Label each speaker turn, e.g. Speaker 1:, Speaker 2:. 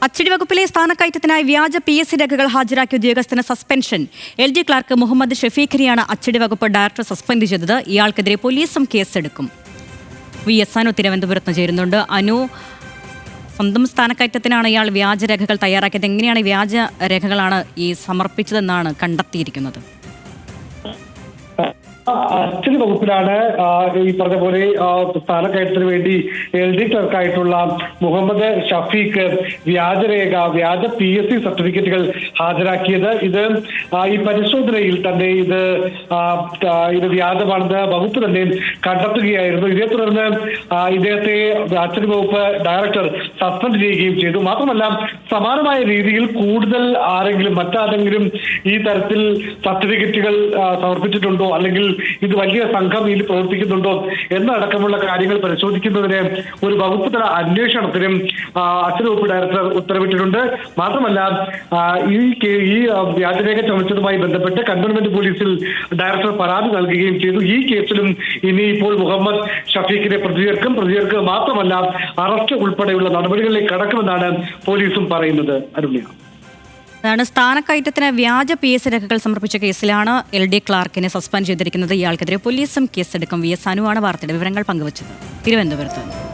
Speaker 1: അച്ചടി വകുപ്പിലെ സ്ഥാനക്കയറ്റത്തിനായി വ്യാജ PSC രേഖകൾ ഹാജരാക്കിയ ഉദ്യോഗസ്ഥന് സസ്പെൻഷൻ. LD ക്ലാർക്ക് മുഹമ്മദ് ഷഫീഖിനെയാണ് അച്ചടി വകുപ്പ് ഡയറക്ടർ സസ്പെൻഡ് ചെയ്തത്. ഇയാൾക്കെതിരെ പോലീസും കേസെടുക്കും. VS അനു തിരുവനന്തപുരത്ത് ചേരുന്നുണ്ട്. അനു, സ്വന്തം സ്ഥാനക്കയറ്റത്തിനാണ് ഇയാൾ വ്യാജരേഖകൾ തയ്യാറാക്കിയത്. എങ്ങനെയാണ് വ്യാജ രേഖകളാണ് ഈ സമർപ്പിച്ചതെന്നാണ് കണ്ടെത്തിയിരിക്കുന്നത്?
Speaker 2: അച്ചടി വകുപ്പിലാണ് ഈ പറഞ്ഞ പോലെ സ്ഥാനക്കയറ്റത്തിന് വേണ്ടി LD ക്ലർക്കായിട്ടുള്ള മുഹമ്മദ് ഷഫീഖ് വ്യാജ PSC സർട്ടിഫിക്കറ്റുകൾ ഹാജരാക്കിയത്. ഇത് ഈ പരിശോധനയിൽ തന്നെ ഇത് വ്യാജമാണെന്ന് വകുപ്പ് തന്നെ കണ്ടെത്തുകയായിരുന്നു. ഇതേ തുടർന്ന് ഇദ്ദേഹത്തെ അച്ചടി വകുപ്പ് ഡയറക്ടർ സസ്പെൻഡ് ചെയ്യുകയും ചെയ്തു. മാത്രമല്ല, സമാനമായ രീതിയിൽ കൂടുതൽ മറ്റാരെങ്കിലും ഈ തരത്തിൽ സർട്ടിഫിക്കറ്റുകൾ സമർപ്പിച്ചിട്ടുണ്ടോ, അല്ലെങ്കിൽ ഇത് വലിയ സംഘം ഇതിൽ പ്രവർത്തിക്കുന്നുണ്ടോ എന്നടക്കമുള്ള കാര്യങ്ങൾ പരിശോധിക്കുന്നതിന് ഒരു വകുപ്പ് തല അന്വേഷണത്തിനും അച്ചടി വകുപ്പ് ഡയറക്ടർ ഉത്തരവിട്ടിട്ടുണ്ട്. മാത്രമല്ല, ഈ വ്യാജരേഖ ചമച്ചതുമായി ബന്ധപ്പെട്ട് കന്റോൺമെന്റ് പോലീസിൽ ഡയറക്ടർ പരാതി നൽകുകയും ചെയ്തു. ഈ കേസിലും ഇനിയിപ്പോൾ മുഹമ്മദ് ഷഫീഖിനെ പ്രതികൾക്ക് മാത്രമല്ല അറസ്റ്റ് ഉൾപ്പെടെയുള്ള നടപടികളിലേക്ക് കടക്കുമെന്നാണ് പോലീസും പറയുന്നത്. അരുണ്യ,
Speaker 1: സ്ഥാനക്കയറ്റത്തിന് വ്യാജ PSC രേഖകൾ സമർപ്പിച്ച കേസിലാണ് LD ക്ലാർക്കിനെ സസ്പെൻഡ് ചെയ്തിരിക്കുന്നത്. ഇയാൾക്കെതിരെ പോലീസും കേസെടുക്കും. VS അനുവാണ് വാർത്തയുടെ വിവരങ്ങൾ പങ്കുവച്ചത് തിരുവനന്തപുരത്ത്.